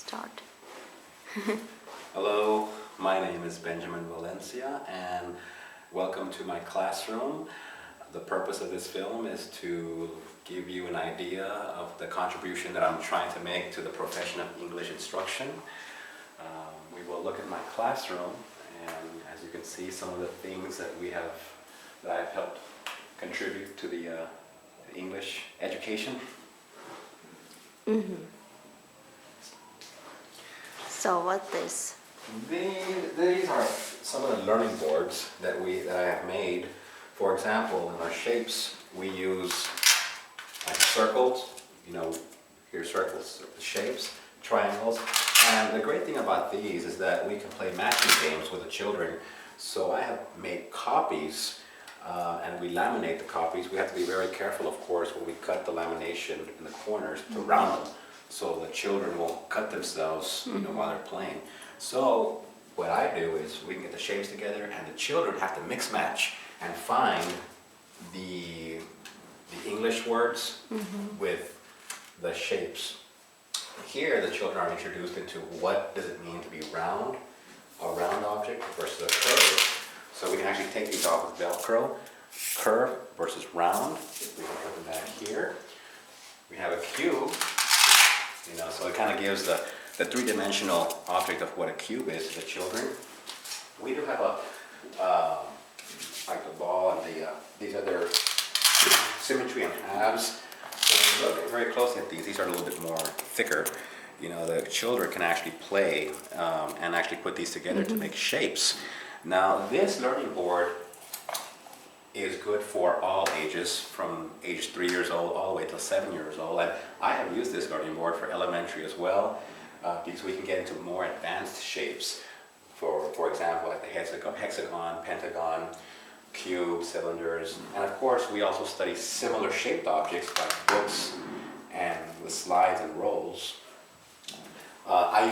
start. Hello, my name is Benjamin Valencia and welcome to my classroom. The purpose of this film is to give you an idea of the contribution that I'm trying to make to the profession of English instruction. We will look at my classroom, and as you can see, some of the things that I've helped contribute to the English education. So what this? These are some of the learning boards that I have made. For example, in our shapes, we use like circles, here's circles, shapes, triangles. And the great thing about these is that we can play matching games with the children. So I have made copies and we laminate the copies. We have to be very careful, of course, when we cut the lamination in the corners to round them, so the children won't cut themselves while they're playing. So what I do is we can get the shapes together and the children have to mix match and find the English words with the shapes. Here the children are introduced into what does it mean to be round, a round object versus a curve. So we can actually take these off with Velcro. Curve versus round. We can put them back here. We have a cube, so it kind of gives the three-dimensional object of what a cube is to the children. We do have like the ball and these other symmetry and halves. So when you look very closely at these are a little bit more thicker. The children can actually play and actually put these together to make shapes. Now this learning board is good for all ages, from age 3 years old all the way to 7 years old. And I have used this learning board for elementary as well, because we can get into more advanced shapes. For example, like the hexagon, pentagon, cube, cylinders. And of course, we also study similar shaped objects like books and with slides and rolls. I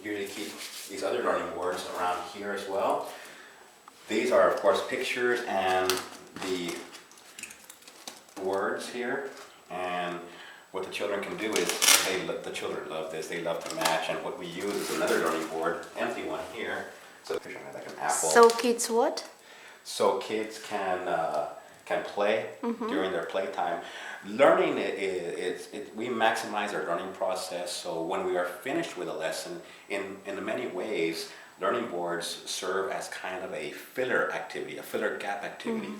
usually keep these other learning boards around here as well. These are, of course, pictures and the words here. And what the children can do is, the children love this. They love to match. And what we use is another learning board, empty one here. So the picture like an apple. So kids what? So kids can play during their playtime. Learning we maximize our learning process. So when we are finished with a lesson, in many ways, learning boards serve as kind of a filler activity, a filler gap activity.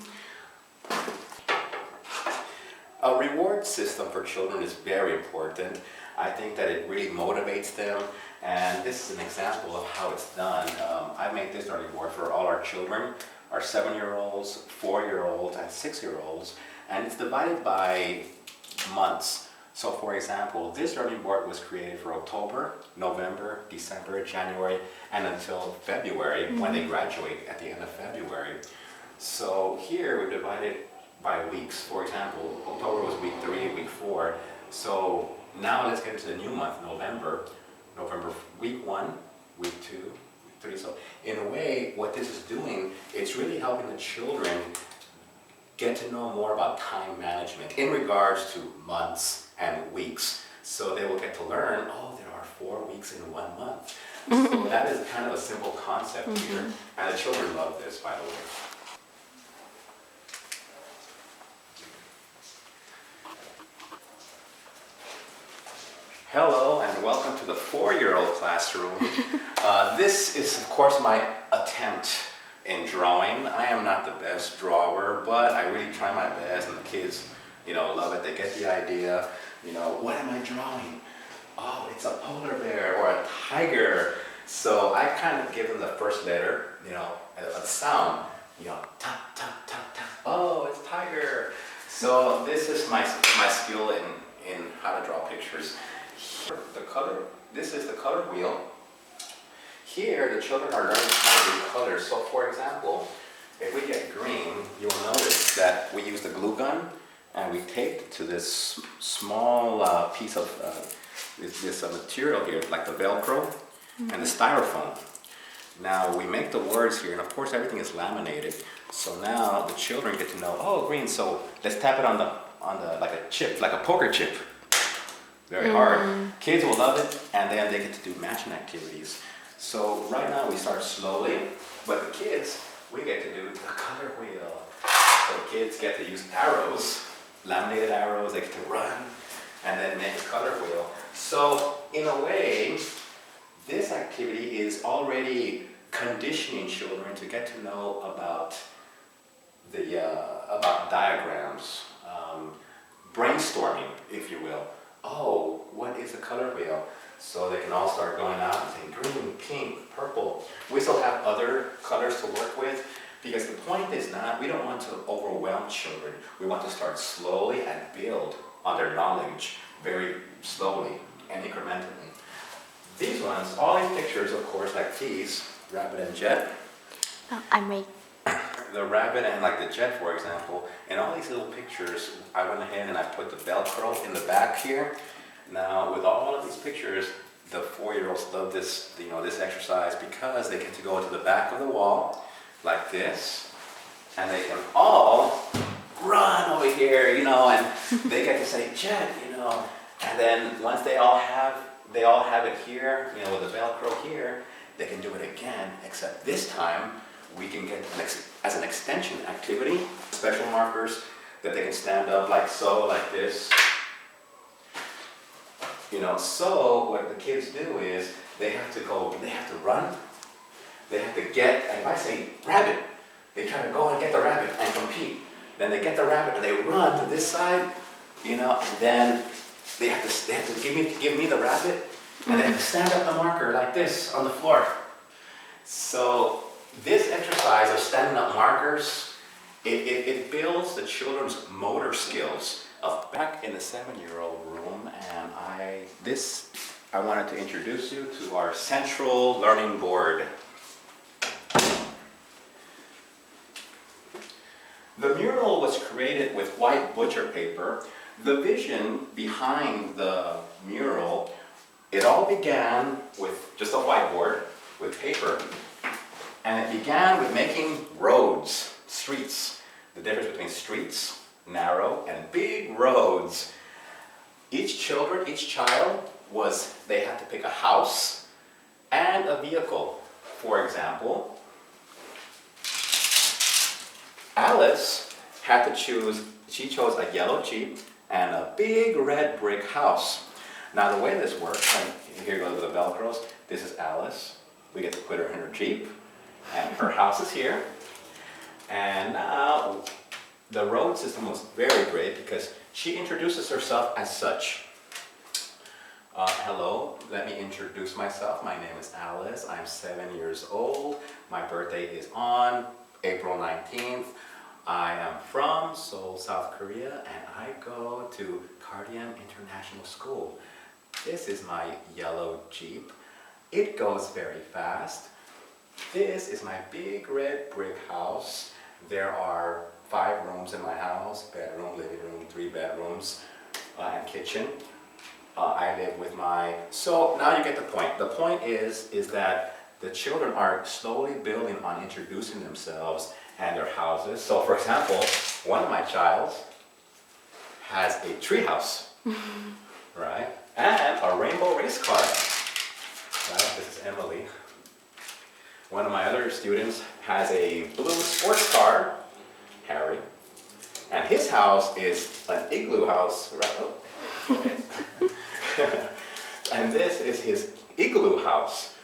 A reward system for children is very important. I think that it really motivates them, and this is an example of how it's done. I made this learning board for all our children, our 7-year-olds, 4-year-olds, and 6-year-olds, and it's divided by months. So for example, this learning board was created for October, November, December, January, and until February, when they graduate at the end of February. So here we divided by weeks. For example, October was week 3, week 4. So now let's get into the new month, November. November, week 1, week 2, week 3. So in a way, what this is doing, it's really helping the children get to know more about time management in regards to months and weeks. So they will get to learn, there are 4 weeks in 1 month. So that is kind of a simple concept here. And the children love this, by the way. Hello and welcome to the 4-year-old classroom. This is of course my attempt in drawing. I am not the best drawer, but I really try my best, and the kids, love it. They get the idea. What am I drawing? Oh, it's a polar bear or a tiger. So I kind of give them the first letter, a sound, ta ta ta ta. Oh, it's tiger. So this is my skill in how to draw pictures. This is the color wheel. Here, the children are learning how to do colors. So for example, if we get green, you'll notice that we use the glue gun and we tape it to this small piece of this material here, like the Velcro and the styrofoam. Now we make the words here, and of course everything is laminated. So now the children get to know, green. So let's tap it on the like a chip, like a poker chip. very hard. Kids will love it, and then they get to do matching activities. So right now we start slowly, but the kids, we get to do the color wheel. So the kids get to use arrows, laminated arrows, they get to run, and then make a color wheel. So in a way, this activity is already conditioning children to get to know about about diagrams, brainstorming, if you will. Oh, what is a color wheel? So they can all start going out and saying green, pink, purple. We still have other colors to work with, because the point is not, we don't want to overwhelm children. We want to start slowly and build on their knowledge very slowly and incrementally. These ones, all these pictures, of course, like these, rabbit and jet. I made. The rabbit and like the jet, for example, and all these little pictures, I went ahead and I put the Velcro in the back here. Now, with all of these pictures, the 4-year-olds love this, this exercise, because they get to go to the back of the wall like this, and they can all run over here, and they get to say jet, and then once they all have it here, with the Velcro here, they can do it again, except this time we can get as an extension activity, special markers that they can stand up like so, like this. So what the kids do is they have to run, they have to get, and if I say rabbit, they try to go and get the rabbit and compete. Then they get the rabbit and they run to this side, and then they have to give me the rabbit, and then stand up the marker like this on the floor. So this exercise of standing up markers, it builds the children's motor skills. Back in the 7-year-old room, and I wanted to introduce you to our central learning board. The mural was created with white butcher paper. The vision behind the mural, it all began with just a whiteboard with paper, and it began with making roads, streets. The difference between streets, narrow, and big roads. Each child they had to pick a house and a vehicle. For example, Alice had to choose, she chose a yellow Jeep and a big red brick house. Now the way this works, and here goes the Velcros, this is Alice. We get to put her in her Jeep, and her house is here. And now the road system was very great because she introduces herself as such. Hello, let me introduce myself. My name is Alice. I'm 7 years old. My birthday is on April 19th. I am from Seoul, South Korea, and I go to Gangnam International School. This is my yellow Jeep. It goes very fast. This is my big red brick house. There are 5 rooms in my house, bedroom, living room, 3 bedrooms, and kitchen. I live with so now you get the point. The point is that the children are slowly building on introducing themselves and their houses. So for example, one of my childs has a tree house, right? And a rainbow race car, right? This is Emily. One of my other students has a blue sports car, Harry, and his house is an igloo house, right? Oh. And this is his igloo house.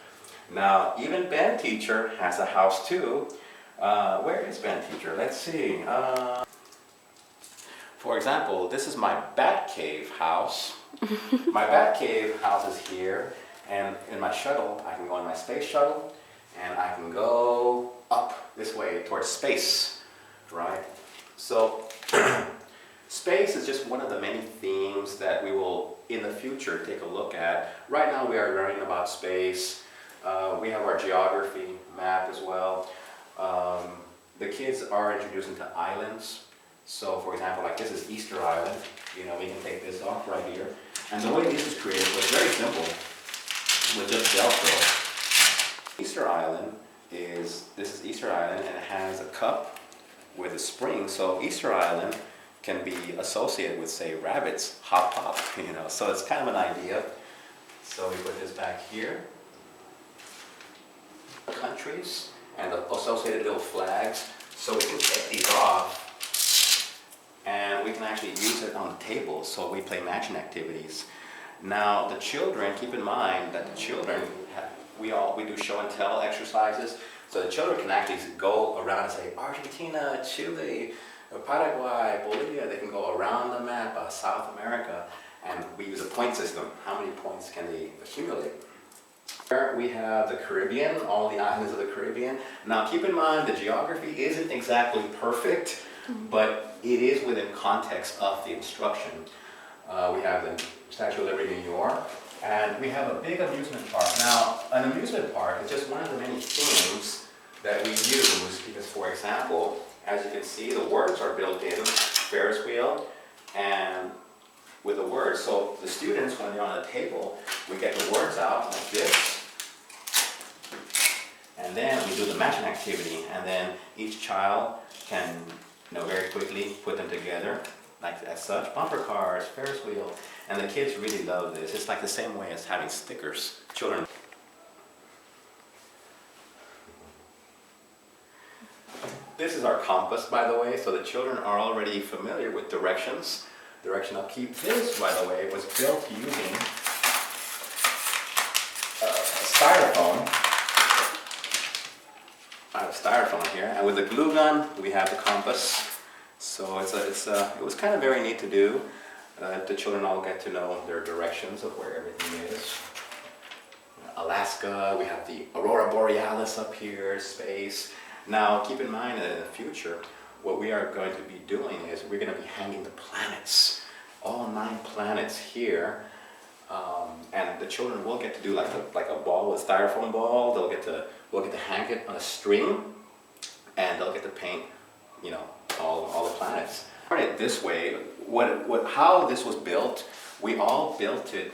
Now, even Ben teacher has a house too. Where is Ben teacher? Let's see. For example, this is my bat cave house. My bat cave house is here, and in my shuttle, I can go on my space shuttle, and I can go up this way towards space, right? So, space is just one of the many themes that we will, in the future, take a look at. Right now we are learning about space. We have our geography map as well. The kids are introduced into islands. So for example, like this is Easter Island. We can take this off right here. And the way this was created was very simple, with just Velcro. Easter Island this is Easter Island, and it has a cup with a spring. So Easter Island can be associated with, say, rabbits, hop hop, you know, so it's kind of an idea. So we put this back here. Countries and the associated little flags. So we can take these off and we can actually use it on the table. So we play matching activities. Now the children, keep in mind that the children, we do show and tell exercises. So the children can actually go around and say Argentina, Chile, Paraguay, Bolivia. They can go around the map, South America, and we use a point system. How many points can they accumulate? Here we have the Caribbean, all the islands of the Caribbean. Now keep in mind the geography isn't exactly perfect, but it is within context of the instruction. We have the Statue of Liberty, New York, and we have a big amusement park. Now, an amusement park is just one of the many themes that we use because, for example, as you can see, the words are built in, Ferris wheel, and with the words. So the students, when they're on the table, we get the words out like this, and then we do the matching activity, and then each child can, very quickly put them together, like as such, bumper cars, Ferris wheel, and the kids really love this. It's like the same way as having stickers. Children. This is our compass, by the way, so the children are already familiar with directions. Direction upkeep. This, by the way, was built using styrofoam. I have styrofoam here, and with the glue gun, we have the compass. So it was kind of very neat to do. The children all get to know their directions of where everything is. Alaska, we have the Aurora Borealis up here, space. Now, keep in mind that in the future, what we are going to be doing is we're going to be hanging the planets, all 9 planets here, and the children will get to do like a ball, a styrofoam ball. We'll get to hang it on a string, and they'll get to paint, all the planets. This way, how this was built, we all built it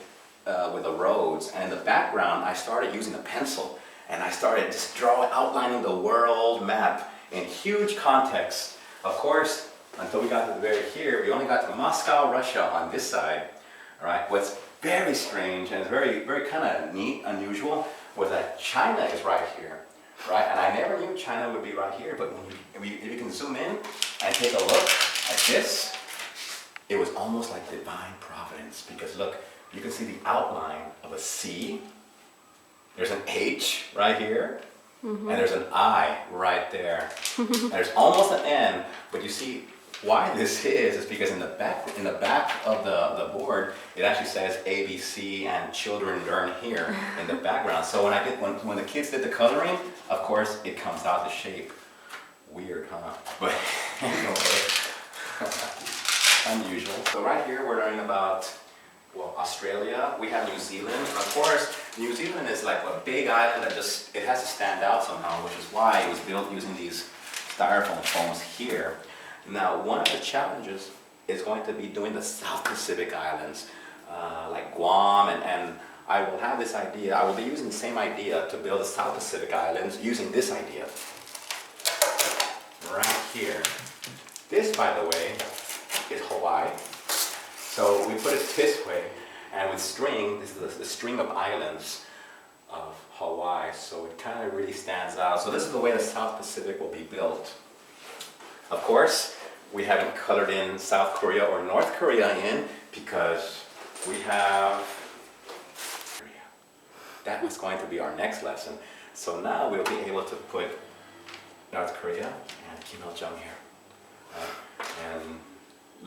with the roads, and in the background, I started using a pencil, and I started just outlining the world map in huge context. Of course, until we got to the very here, we only got to Moscow, Russia on this side. All right. What's very strange and very, very kind of neat, unusual, was that China is right here, right? And I never knew China would be right here, but if you can zoom in and take a look at this, it was almost like divine providence, because look, you can see the outline of a C. There's an H right here, and there's an I right there. And there's almost an N, but you see why this is because in the back of the board, it actually says ABC and children learn here in the background. So when the kids did the coloring, of course, it comes out the shape. Weird, huh? But anyway, unusual. So right here, we're learning about Australia. We have New Zealand. Of course, New Zealand is like a big island that it has to stand out somehow, which is why it was built using these styrofoam foams here. Now, one of the challenges is going to be doing the South Pacific Islands, like Guam, and I will have this idea. I will be using the same idea to build the South Pacific Islands using this idea right here. This, by the way, is Hawaii. So we put it this way, and with string, this is the string of islands of Hawaii, so it kind of really stands out. So this is the way the South Pacific will be built. Of course, we haven't colored in South Korea or North Korea in because we have Korea. That was going to be our next lesson. So now we'll be able to put North Korea and Kim Il-jung here. And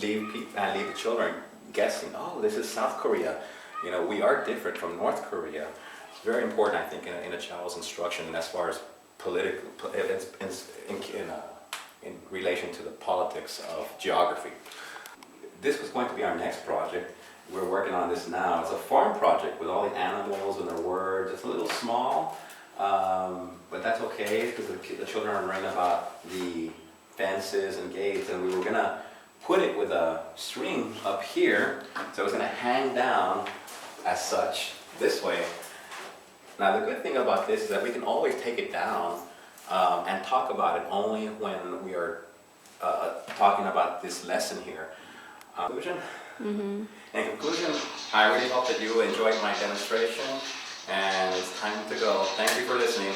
leave the children guessing, oh, this is South Korea. We are different from North Korea. It's very important, I think, in a child's instruction as far as political, in relation to the politics of geography. This was going to be our next project. We're working on this now. It's a farm project with all the animals and their words. It's a little small, but that's okay because the children are learning about the fences and gates, and we were gonna put it with a string up here, so it was gonna hang down as such this way. Now the good thing about this is that we can always take it down and talk about it only when we are talking about this lesson here. Conclusion? In conclusion, I really hope that you enjoyed my demonstration, and it's time to go. Thank you for listening.